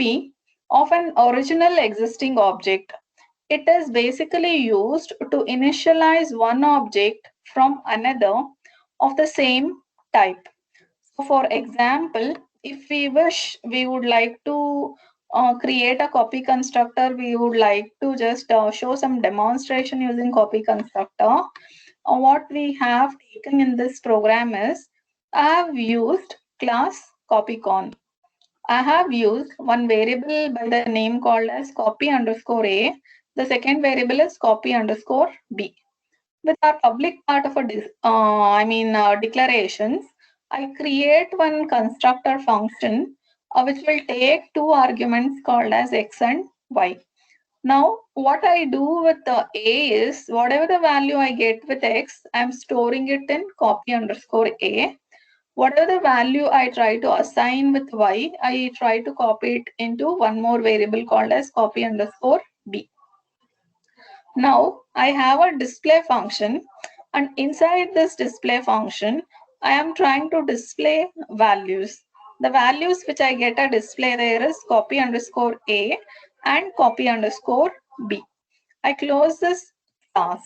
P of an original existing object. It is basically used to initialize one object from another of the same type. So for example, if we wish, we would like to create a copy constructor, we would like to just show some demonstration using copy constructor. What we have taken in this program is, I have used class copycon. I have used one variable by the name called as copy underscore A. The second variable is copy underscore B. With our public part of a declarations, I create one constructor function which will take two arguments called as x and y. Now, what I do with the A is, whatever the value I get with x, I'm storing it in copy underscore A. Whatever the value I try to assign with y, I try to copy it into one more variable called as copy underscore b. Now I have a display function, and inside this display function, I am trying to display values. The values which I get a display there is copy underscore a and copy underscore b. I close this class,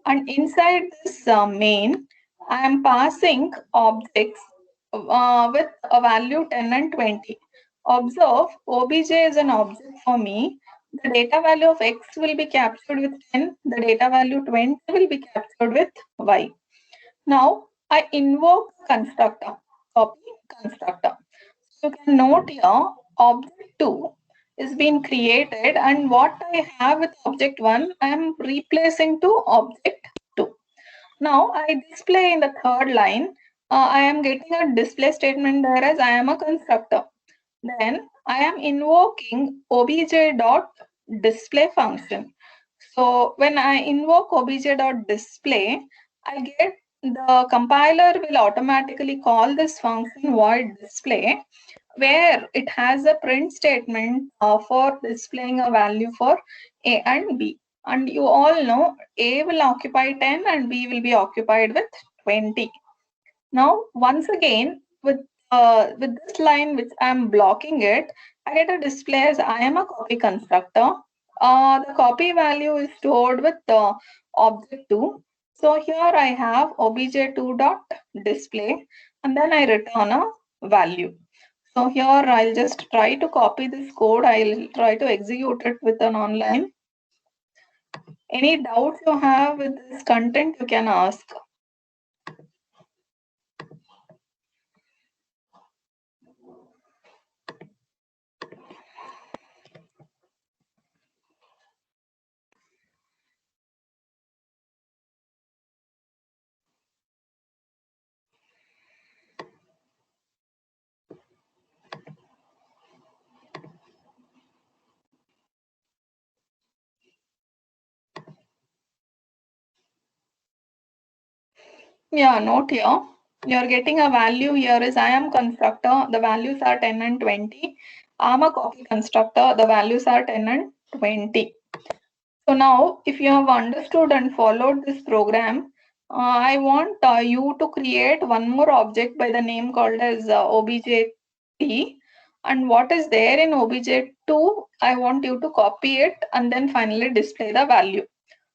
and inside this main, I am passing objects with a value 10 and 20. Observe, obj is an object for me. The data value of x will be captured with 10. The data value 20 will be captured with y. Now, I invoke constructor, copy constructor. So you can note here, object 2 is being created, and what I have with object 1, I am replacing to object 2. Now I display in the third line, I am getting a display statement there as I am a constructor. Then I am invoking obj.display function. So when I invoke obj.display, I get the compiler will automatically call this function void display, where it has a print statement for displaying a value for A and B. And you all know A will occupy 10 and B will be occupied with 20. Now, once again, with this line which I am blocking it, I get a display as I am a copy constructor. The copy value is stored with the object 2. So here I have obj2 dot display, and then I return a value. So here I'll just try to copy this code. I'll try to execute it with an online. Any doubts you have with this content, you can ask. Yeah, note here. You're getting a value here is I am constructor. The values are 10 and 20. I'm a copy constructor. The values are 10 and 20. So now, if you have understood and followed this program, I want you to create one more object by the name called as obj3. And what is there in obj2, I want you to copy it and then finally display the value.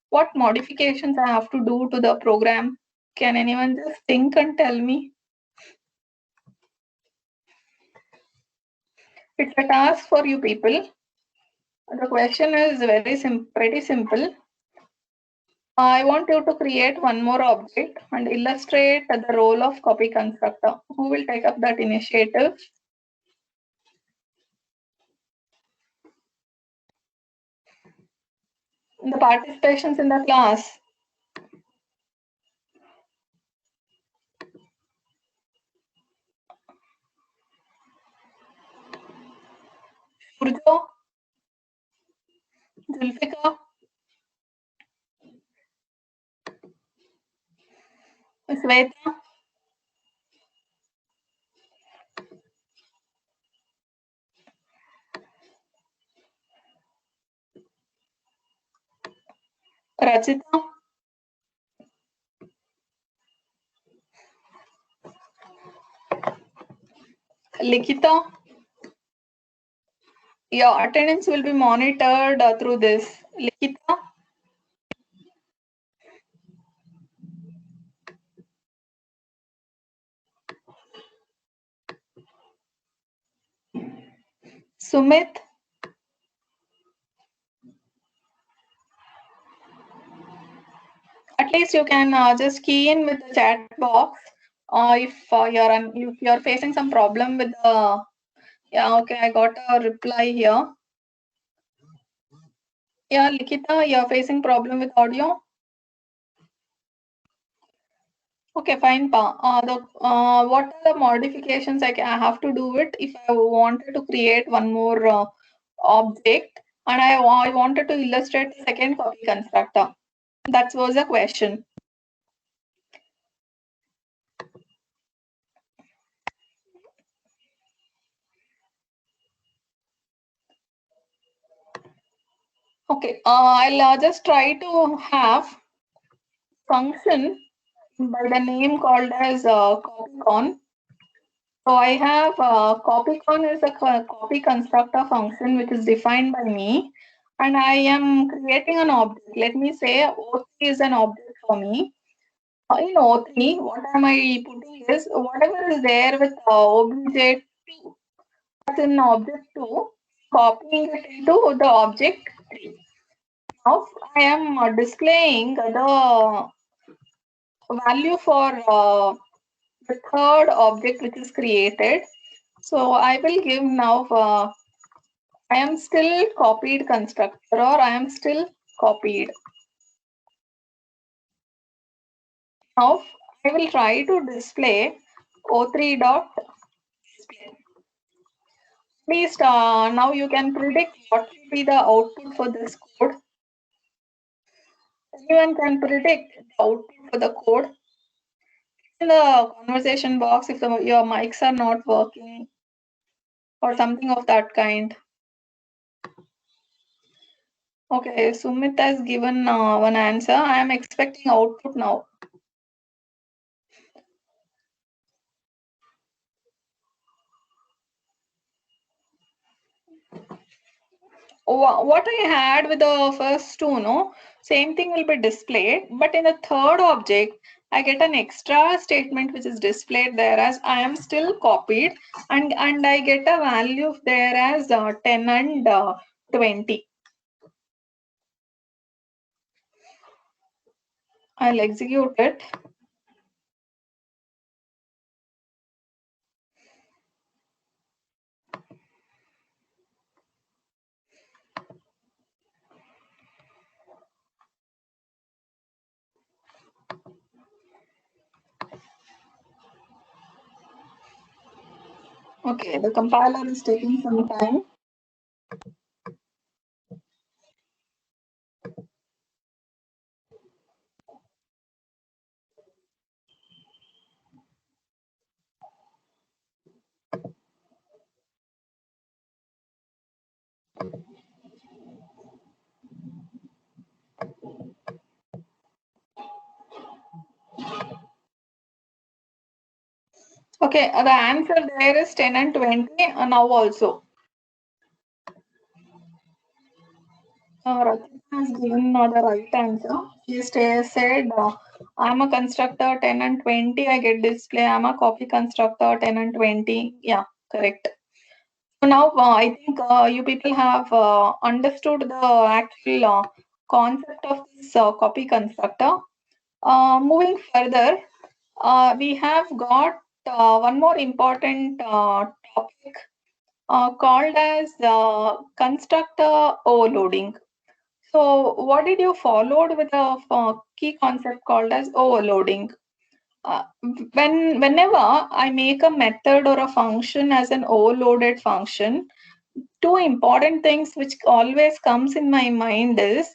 What modifications I have to do to the program? Can anyone just think and tell me? It's a task for you people. The question is pretty simple. I want you to create one more object and illustrate the role of copy constructor. Who will take up that initiative? The participations in the class. Surjo, Zulfika, Sweta, Rachita, Likita, Your attendance will be monitored through this. Likita? Sumit? At least you can just key in with the chat box if you're facing some problem with the. Yeah, okay, I got a reply here. Yeah, Likita, you're facing problem with audio. Okay, fine, Pa. What are the modifications I have to do it if I wanted to create one more object and I wanted to illustrate the second copy constructor? That was the question. Okay, I'll just try to have function by the name called as copycon. So I have copycon is a copy constructor function which is defined by me, and I am creating an object. Let me say O3 is an object for me. In O3, what am I putting is whatever is there with obj 2, what's in object 2, copying it into the object 3. Now I am displaying the value for the third object which is created. So I will give now I am still copied constructor or I am still copied. Now I will try to display O3 dot display. Please now you can predict what will be the output for this code. Anyone can predict the output for the code. In the conversation box if your mics are not working or something of that kind. Okay, Sumit has given one answer. I am expecting output now. What I had with the first two, no, same thing will be displayed, but in the third object, I get an extra statement which is displayed there as I am still copied, and I get a value there as 10 and 20. I'll execute it. Okay, the compiler is taking some time. Okay, the answer there is 10 and 20 now also. Rachita has given the right answer. She said, I'm a constructor 10 and 20, I get display. I'm a copy constructor 10 and 20. Yeah, correct. So now I think you people have understood the actual concept of this copy constructor. Moving further, we have got one more important topic called as constructor overloading. So, what did you followed with a key concept called as overloading? Whenever I make a method or a function as an overloaded function, two important things which always comes in my mind is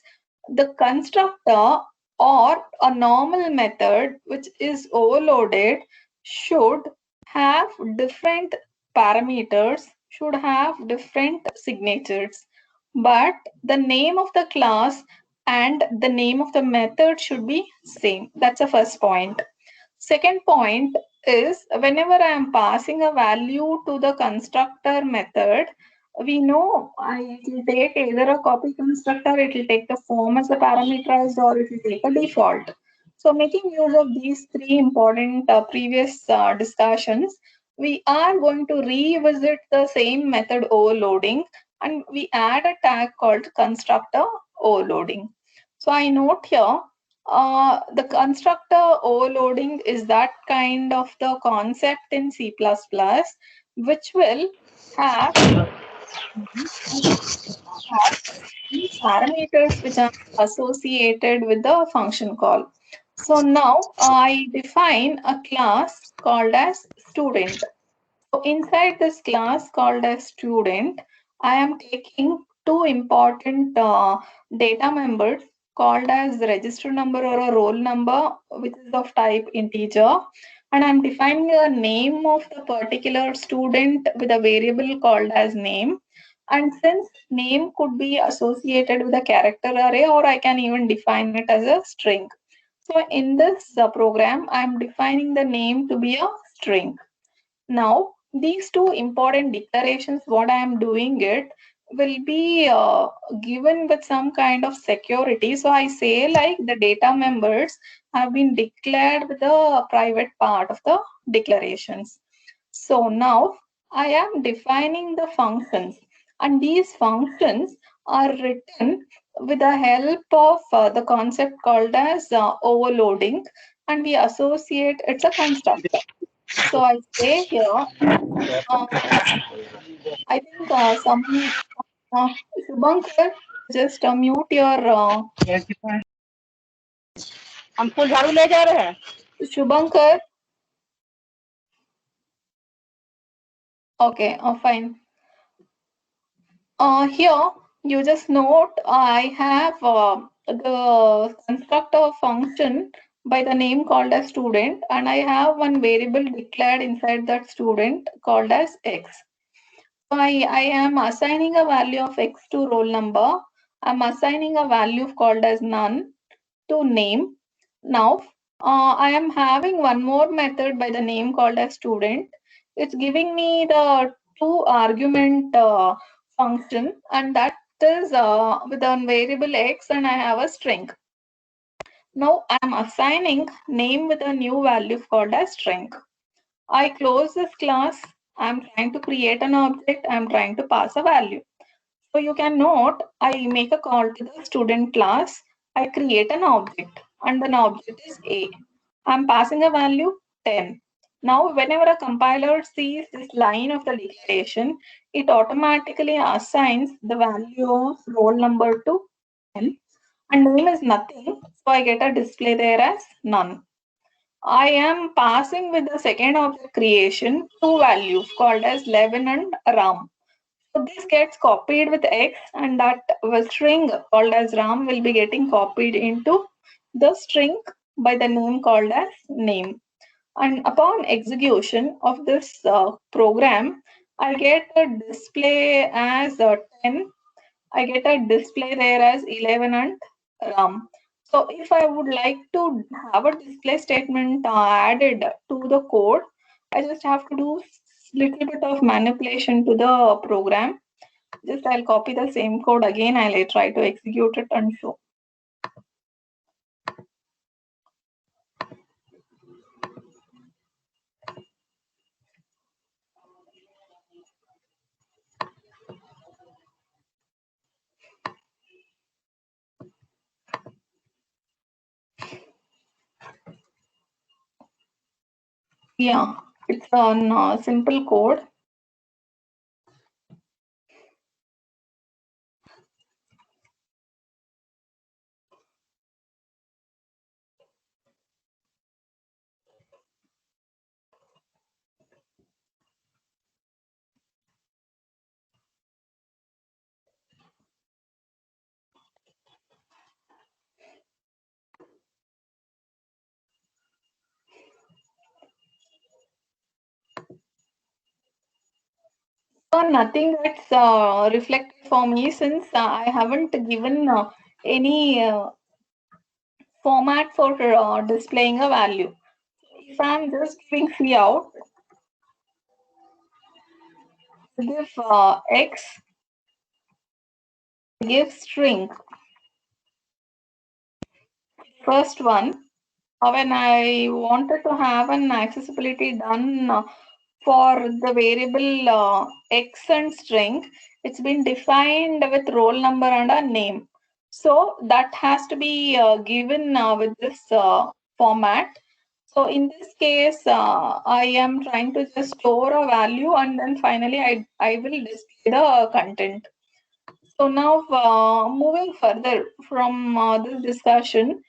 the constructor or a normal method which is overloaded should have different parameters, should have different signatures, but the name of the class and the name of the method should be same. That's the first point. Second point is whenever I am passing a value to the constructor method, we know it will take either a copy constructor, it will take the form as a parameterized, or it will take a default. So making use of these three important previous discussions, we are going to revisit the same method overloading, and we add a tag called constructor overloading. So I note here the constructor overloading is that kind of the concept in C++ which will have parameters which are associated with the function call. So now I define a class called as student. So inside this class called as student, I am taking two important data members called as register number or a roll number, which is of type integer. And I'm defining a name of the particular student with a variable called as name. And since name could be associated with a character array, or I can even define it as a string. So in this program, I'm defining the name to be a string. Now, these two important declarations, what I am doing it will be given with some kind of security. So I say like the data members have been declared with the private part of the declarations. So now I am defining the functions, and these functions are written with the help of the concept called as overloading, and we associate it's a constructor. So I say here, uh, I think uh, Shubhankar, just mute your हमको झाड़ू ले जा रहे हैं Shubhankar. Okay, fine. Here you just note I have the constructor function by the name called as student, and I have one variable declared inside that student called as x. So I am assigning a value of x to roll number. I'm assigning a value called as none to name. Now, I am having one more method by the name called as student. It's giving me the two argument function, and that is with a variable x, and I have a string. Now I'm assigning name with a new value called as string. I close this class. I'm trying to create an object. I'm trying to pass a value. So you can note, I make a call to the student class. I create an object, and an object is A. I'm passing a value 10. Now, whenever a compiler sees this line of the declaration, it automatically assigns the value of roll number to 10, and name is nothing. So I get a display there as none. I am passing with the second object creation two values called as 11 and RAM. So this gets copied with X, and that string called as RAM will be getting copied into the string by the name called as name. And upon execution of this program, I get a display as 10. I get a display there as 11 and RAM. So if I would like to have a display statement added to the code, I just have to do little bit of manipulation to the program. Just I'll copy the same code again. I'll try to execute it and show. Yeah, it's a simple code. So nothing that's reflected for me, since I haven't given any format for displaying a value. If I'm just giving C out, give x, give string. First one, when I wanted to have an accessibility done for the variable x and string, it's been defined with roll number and a name. So that has to be given with this format. So in this case, I am trying to just store a value and then finally I will display the content. So now moving further from this discussion,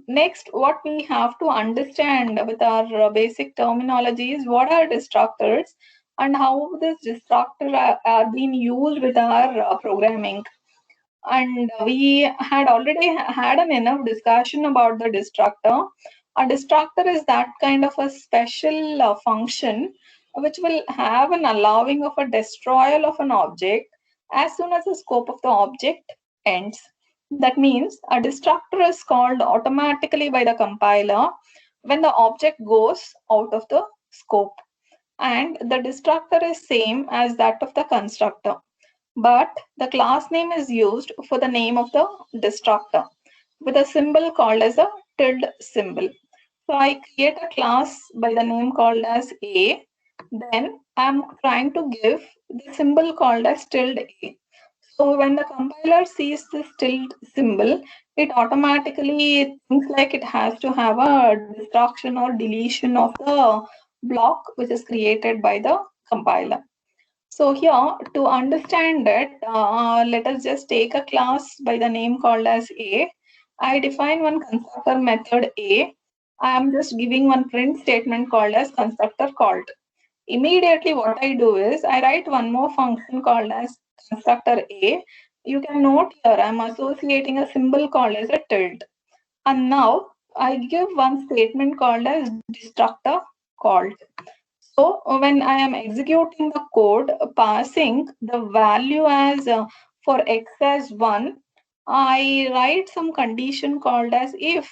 next what we have to understand with our basic terminology is what are distractors and how these distractors are being used with our programming. And we had already had an enough discussion about the distractor. A distractor is that kind of a special function which will have an allowing of a destroyal of an object as soon as the scope of the object ends. That means a distractor is called automatically by the compiler when the object goes out of the scope, and the distractor is same as that of the constructor, but the class name is used for the name of the destructor with a symbol called as a tilde symbol. So I create a class by the name called as A. Then I'm trying to give the symbol called as tilde A. So when the compiler sees this tilde symbol, it automatically thinks like it has to have a destruction or deletion of the block which is created by the compiler. So here, to understand it, let us just take a class by the name called as A. I define one constructor method A. I am just giving one print statement called as constructor called. Immediately what I do is I write one more function called as constructor A. You can note here I am associating a symbol called as a tilde. And now I give one statement called as destructor called. So when I am executing the code, passing the value as for x as 1, I write some condition called as if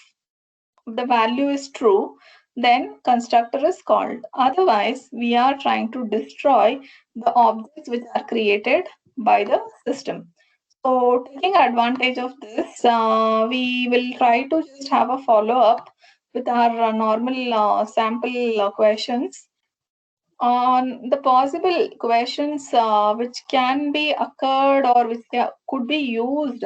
the value is true, then constructor is called. Otherwise, we are trying to destroy the objects which are created by the system. So taking advantage of this, we will try to just have a follow-up with our normal sample questions on the possible questions which can be occurred or which could be used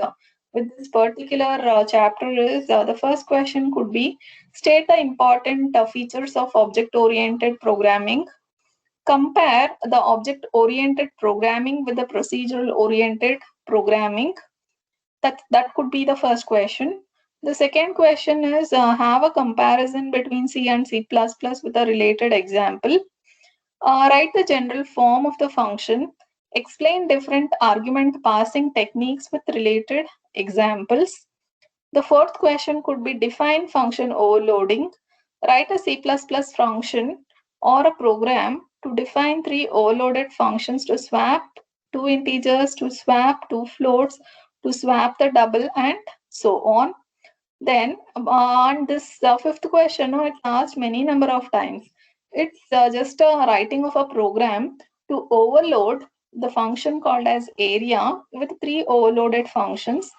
with this particular chapter is the first question could be state the important features of object oriented programming, compare the object oriented programming with the procedural oriented programming. That could be the first question. The second question is have a comparison between C and C++ with a related example. Write the general form of the function. Explain different argument passing techniques with related examples. The fourth question could be define function overloading. Write a C++ function or a program to define three overloaded functions to swap two integers, to swap two floats, to swap the double, and so on. Then on this fifth question, it's asked many number of times. It's just a writing of a program to overload the function called as area with three overloaded functions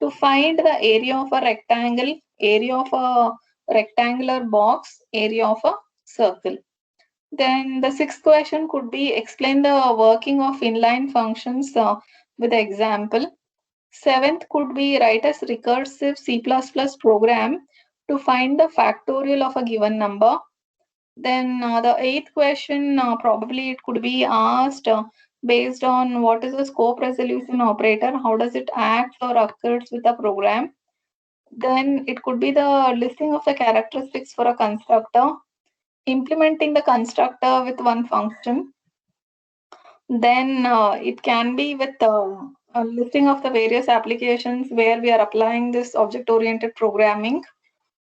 to find the area of a rectangle, area of a rectangular box, area of a circle. Then the sixth question could be explain the working of inline functions with example. Seventh could be write a recursive C++ program to find the factorial of a given number. Then the eighth question, probably it could be asked based on what is the scope resolution operator, how does it act or occurs with a program. Then it could be the listing of the characteristics for a constructor, implementing the constructor with one function. Then it can be with a listing of the various applications where we are applying this object-oriented programming,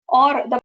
or the